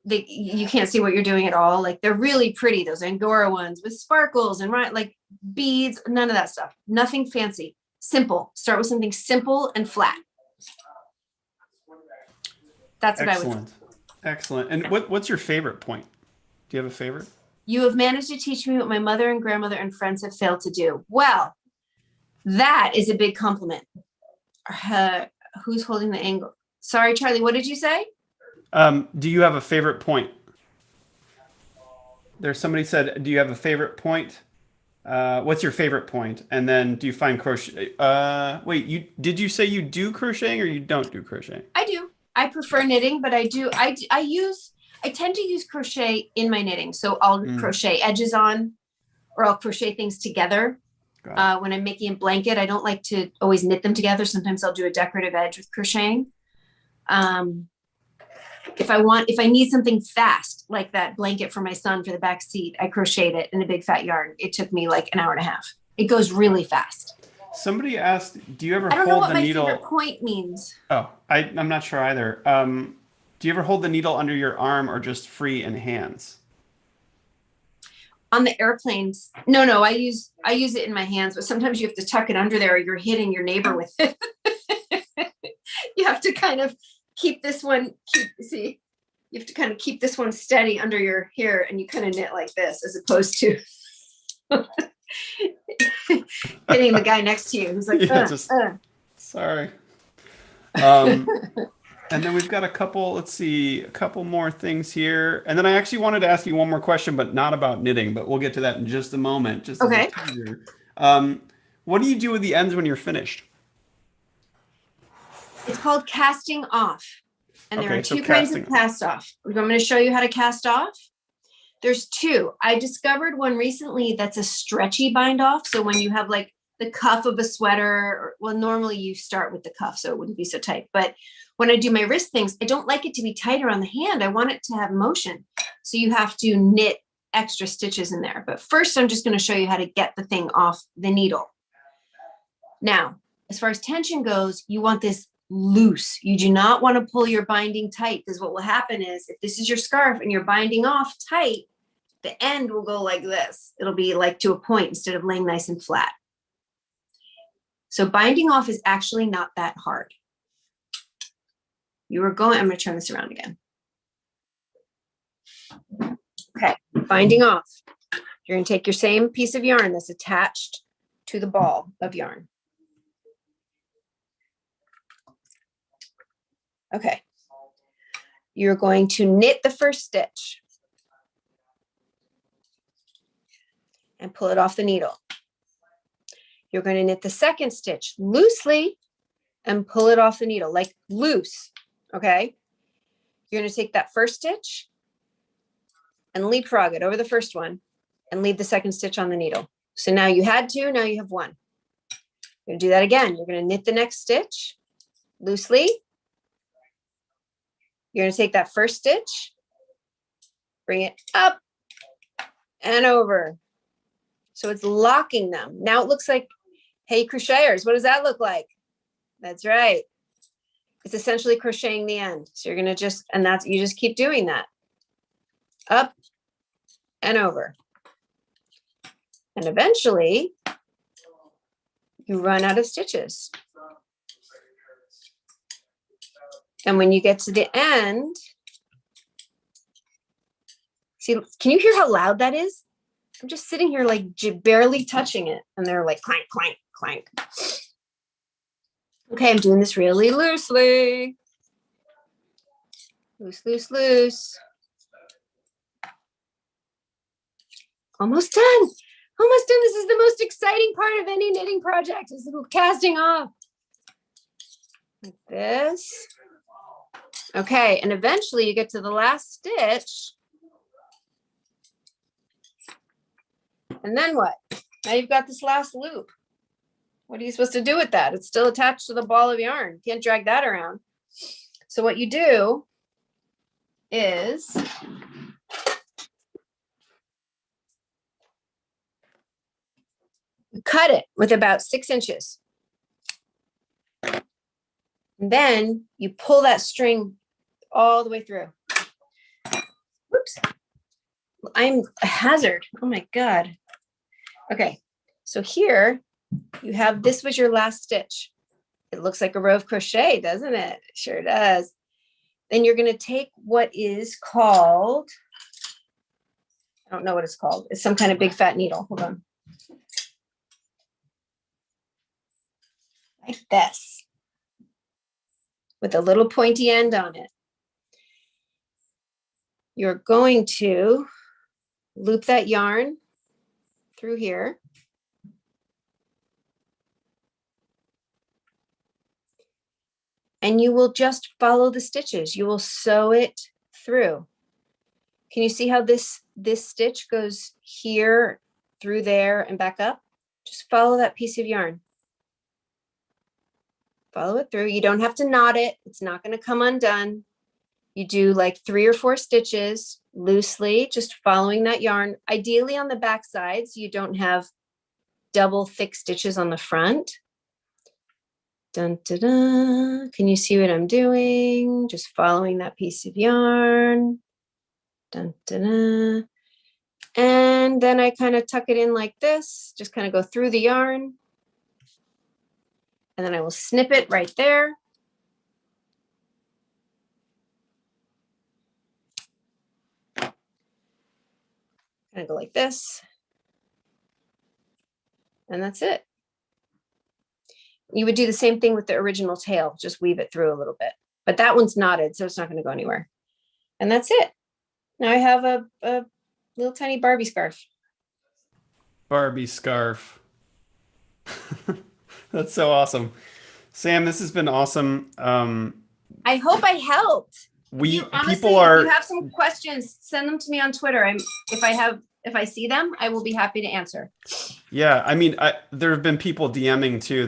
You can't see what you're doing at all. Like they're really pretty, those Angora ones with sparkles and like beads, none of that stuff. Nothing fancy, simple. Start with something simple and flat. That's what I would say. Excellent. And what's your favorite point? Do you have a favorite? You have managed to teach me what my mother and grandmother and friends have failed to do. Well, that is a big compliment. Who's holding the angle? Sorry, Charlie, what did you say? Do you have a favorite point? There's somebody said, do you have a favorite point? What's your favorite point? And then do you find crochet? Wait, did you say you do crocheting or you don't do crocheting? I do. I prefer knitting, but I tend to use crochet in my knitting. So I'll crochet edges on, or I'll crochet things together. When I'm making a blanket, I don't like to always knit them together. Sometimes I'll do a decorative edge with crocheting. If I need something fast, like that blanket for my son for the back seat, I crocheted it in a big fat yarn. It took me like an hour and a half. It goes really fast. Somebody asked, do you ever I don't know hold what the my needle? favorite point means. Oh, I'm not sure either. Do you ever hold the needle under your arm or just free in hands? on the airplanes. No, I use it in my hands, but sometimes you have to tuck it under there or you're hitting your neighbor with it. You have to kind of keep this one, you have to kind of keep this one steady under your hair, and you kind of knit like this as opposed to hitting the guy next to you who's like, Yeah, sorry. And then we've got a couple more things here. And then I actually wanted to ask you one more question, but not about knitting, but we'll get to that in just a moment. Just okay. As a teaser. What do you do with the ends when you're finished? It's called casting off. And there are so two kinds of cast off. I'm going to show you how to cast off. There's two. I discovered one recently that's a stretchy bind off. So when you have like the cuff of a sweater, well, normally you start with the cuff, so it wouldn't be so tight. But when I do my wrist things, I don't like it to be tighter on the hand. I want it to have motion. So you have to knit extra stitches in there. But first, I'm just going to show you how to get the thing off the needle. Now, as far as tension goes, you want this loose. You do not want to pull your binding tight, because what will happen is if this is your scarf and you're binding off tight, the end will go like this. It'll be like to a point instead of laying nice and flat. So binding off is actually not that hard. I'm going to turn this around again. Okay, binding off. You're going to take your same piece of yarn that's attached to the ball of yarn. Okay. You're going to knit the first stitch and pull it off the needle. You're going to knit the second stitch loosely and pull it off the needle, like loose, okay? You're going to take that first stitch and leapfrog it over the first one and leave the second stitch on the needle. So now you had two, now you have one. You're going to do that again. You're going to knit the next stitch loosely. You're going to take that first stitch, bring it up and over. So it's locking them. Now it looks like, hey, crocheters, what does that look like? That's right. It's essentially crocheting the end. So you're going to you just keep doing that. Up and over. And eventually you run out of stitches. And when you get to the end, see, can you hear how loud that is? I'm just sitting here like barely touching it. And they're like clank, clank, clank. Okay, I'm doing this really loosely. Loose, loose, loose. Almost done. Almost done. This is the most exciting part of any knitting project, is casting off. Like this. Okay, and eventually you get to the last stitch. And then what? Now you've got this last loop. What are you supposed to do with that? It's still attached to the ball of yarn. You can't drag that around. So what you do is you cut it with about 6 inches. And then you pull that string all the way through. Whoops. I'm a hazard. Oh my God. Okay. So here you have, this was your last stitch. It looks like a row of crochet, doesn't it? It sure does. Then you're going to take what is called, I don't know what it's called. It's some kind of big fat needle. Hold on. Like this. With a little pointy end on it. You're going to loop that yarn through here. And you will just follow the stitches. You will sew it through. Can you see how this stitch goes here, through there, and back up? Just follow that piece of yarn. Follow it through. You don't have to knot it. It's not going to come undone. You do like 3 or 4 stitches loosely, just following that yarn. Ideally on the back side, so you don't have double thick stitches on the front. Dun, dun, dun. Can you see what I'm doing? Just following that piece of yarn. Dun, dun, dun. And And then I kind of tuck it in like this, just kind of go through the yarn. And then I will snip it right there. Kind of go like this. And that's it. You would do the same thing with the original tail, just weave it through a little bit. But that one's knotted, so it's not going to go anywhere. And that's it. Now I have a little tiny Barbie scarf. Barbie scarf. That's so awesome. Sam, this has been awesome. I hope I helped. Honestly, people are. If you have some questions, send them to me on Twitter. If I see them, I will be happy to answer. Yeah, I mean, there have been people DMing too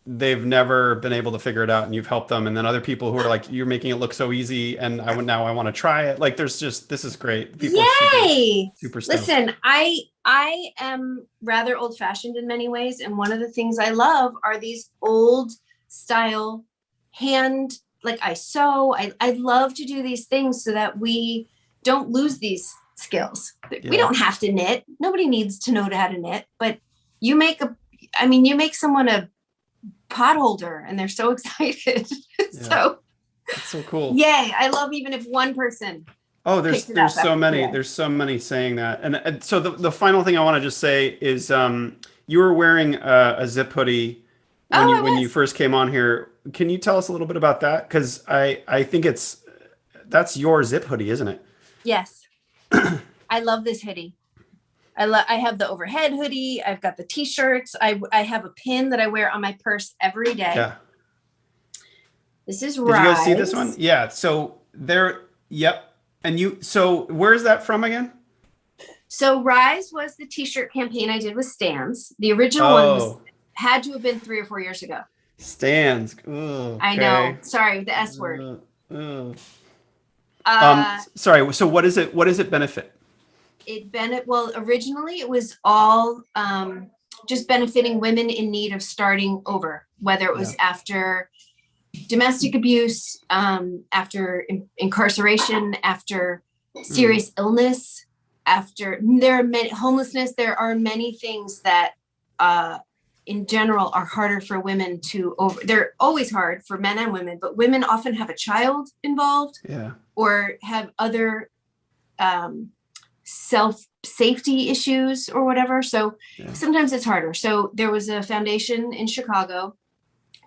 they've never been able to figure it out, and you've helped them. And then other people who are like, "You're making it look so easy," and I want to try it. Like, this is great. People Yay! Super stoked. Listen, I am rather old-fashioned in many ways, and one of the things I love are these old style hand. Like I sew. I love to do these things so that we don't lose these skills. Yeah. We don't have to knit. Nobody needs to know how to knit, but you make someone a pot holder and they're so excited. Yeah. So that's so cool. Yay. I love even if one person. Oh, there's so many. There's so many saying that. And so the final thing I want to just say is you were wearing a zip hoodie when you first came on here. Can you tell us a little bit about that? Because I think that's your zip hoodie, isn't it? Yes. I love this hoodie. I have the overhead hoodie. I've got the t-shirts. I have a pin that I wear on my purse every day. Yeah. This is Rise. Did you guys see this one? Yeah. So yep. And so where's that from again? So Rise was the t-shirt campaign I did with Stans. The original one had to have been 3 or 4 years ago. Stans. Ooh, okay. I know. Sorry, the S word. Sorry. So what does it benefit? Well, originally it was all just benefiting women in need of starting over, whether it was after domestic abuse, after incarceration, after serious illness, after homelessness. There are many things that in general are harder for women they're always hard for men and women, but women often have a child involved or have other self-safety issues or whatever. So sometimes it's harder. So there was a foundation in Chicago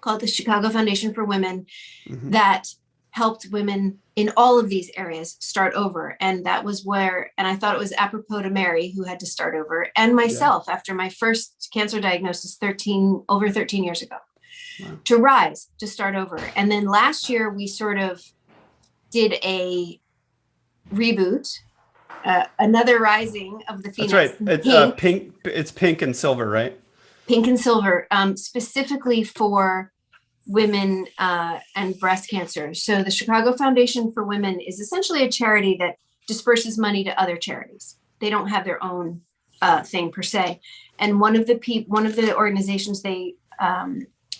called the Chicago Foundation for Women that helped women in all of these areas start over. And that was and I thought it was apropos to Mary, who had to start over, and myself after my first cancer diagnosis over 13 years ago, to rise, to start over. And then last year we sort of did a reboot, another rising of the Phoenix. That's right. It's pink. It's pink and silver, right? Pink and silver, specifically for women and breast cancer. So the Chicago Foundation for Women is essentially a charity that disperses money to other charities. They don't have their own thing per se. And one of the organizations they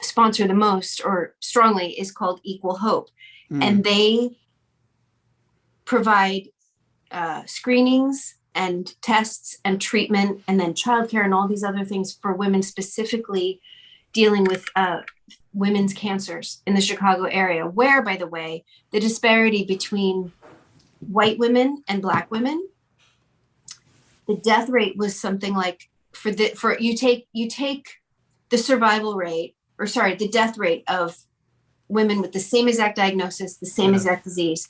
sponsor the most or strongly is called Equal Hope, and they provide screenings and tests and treatment, and then childcare and all these other things for women specifically dealing with women's cancers in the Chicago area, where, by the way, the disparity between white women and Black women, the death rate was something like you take the survival rate, the death rate of women with the same exact diagnosis, the same exact disease.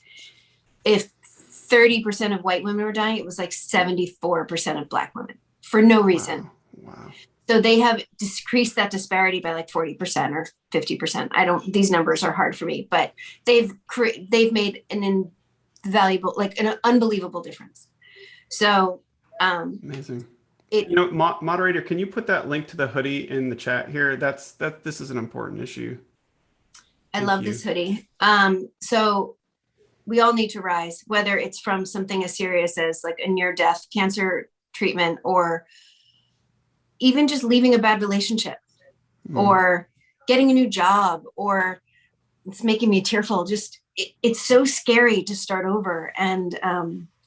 If 30% of white women were dying, it was like 74% of Black women for no reason. Wow. So they have decreased that disparity by like 40% or 50%. These numbers are hard for me, but they've made an invaluable, like an unbelievable difference. So amazing. Moderator, can you put that link to the hoodie in the chat here? This is an important issue. I love this hoodie. So we all need to rise, whether it's from something as serious as like a near-death cancer treatment, or even just leaving a bad relationship, or getting a new job, or it's making me tearful. Just it's so scary to start over. And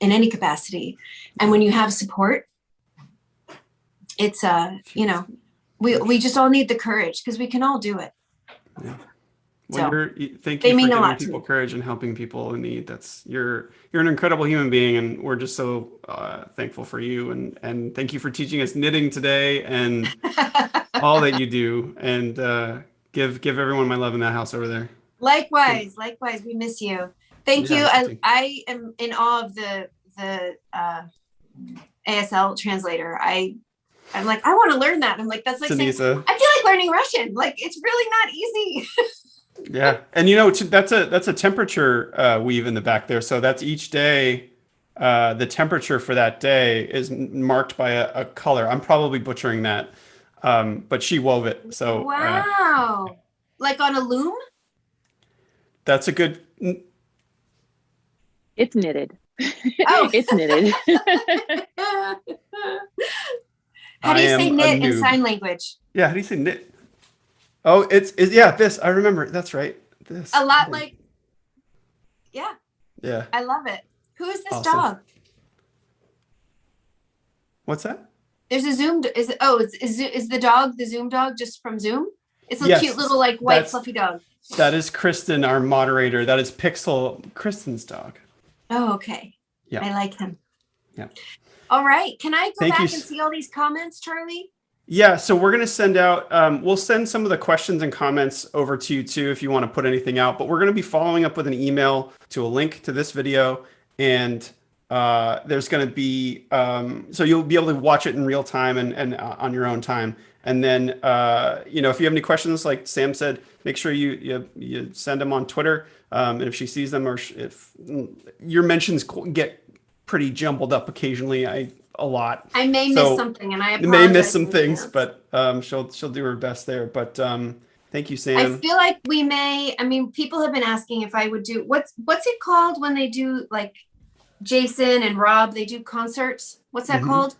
in any capacity. And when you have support, it's you know, we just all need the courage because we can all do it. Yeah. Well, So thank they you for mean a giving lot to people me. courage and helping people in need. You're an incredible human being, and we're just so thankful for you. And thank you for teaching us knitting today and all that you do. And give everyone my love in that house over there. Likewise, likewise, we miss you. Thank Yeah, you. I miss you too. I am in awe of the ASL translator. I'm like, I want to learn that. I'm like, that's like saying, Tanisa. I feel like learning Russian. Like, it's really not easy. Yeah, and you know that's a temperature weave in the back there. So that's each day. The temperature for that day is marked by a color. I'm probably butchering that, but she wove it. So Wow. Like on a loom? that's a good. It's knitted. Oh. It's knitted. How do I you say am a knit in noob. sign language? Yeah, how do you say knit? Oh, it's yeah. This I remember. That's right. This A lot like, yeah, Yeah. I love it. Who is this Awesome. dog? What's that? There's a Zoom. Is it? Oh, is the dog the Zoom dog just from Zoom? It's a Yes, cute little like white fluffy dog. That is Kristen, our moderator. That is Pixel, Kristen's dog. Oh, okay. Yeah. I like him. Yeah. All right. Can I go Thank back you. and see all these comments, Charlie? Yeah, so we're going to send out, we'll send some of the questions and comments over to you too if you want to put anything out, but we're going to be following up with an email to a link to this video, and there's going to be, so you'll be able to watch it in real time and on your own time. And then, you know, if you have any questions, like Sam said, make sure you send them on Twitter. And if she sees them, or if your mentions get pretty jumbled up occasionally, a lot. I may miss something, and I apologize. May miss some in things, advance. but she'll do her best there. But thank you, Sam. I feel like we may. I mean, people have been asking if I would do what's it called when they do like Jason and Rob? They do concerts. What's that called?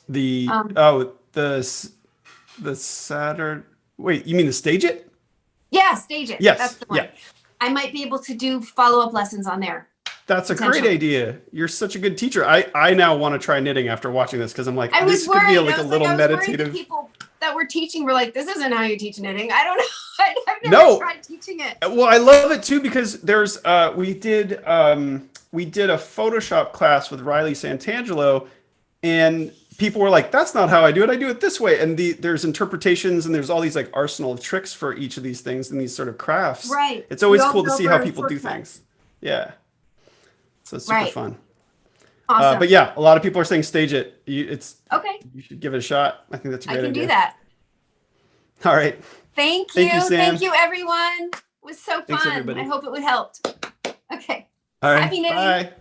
The the Saturday. Wait, you mean the Stage It? Yeah, Stage It. Yes. That's the one. Yeah. I might be able to do follow-up lessons on there. That's a great idea. You're such a good teacher. I now want to try knitting after watching this because I'm like, I was this worried. could be like a I was little worried meditative. that people that were teaching were like, this isn't how you teach knitting. I don't know. I've never No. tried teaching it. Well, I love it too because there's we did a Photoshop class with Riley Santangelo, and people were like, that's not how I do it. I do it this way. And there's interpretations and there's all these like arsenal of tricks for each of these things and these sort of crafts. Right. It's always We all cool to go see how for people do shortcuts. things. Yeah. So it's super Right. fun. Awesome. But yeah, a lot of people are saying Stage It. Okay. You should give it a shot. I think that's a I great can idea. do that. All right. Thank you. Thank you, Sam. Thank you, everyone. It was so Thanks, fun. everybody. I hope it would help. Okay. All right. Happy knitting. Bye.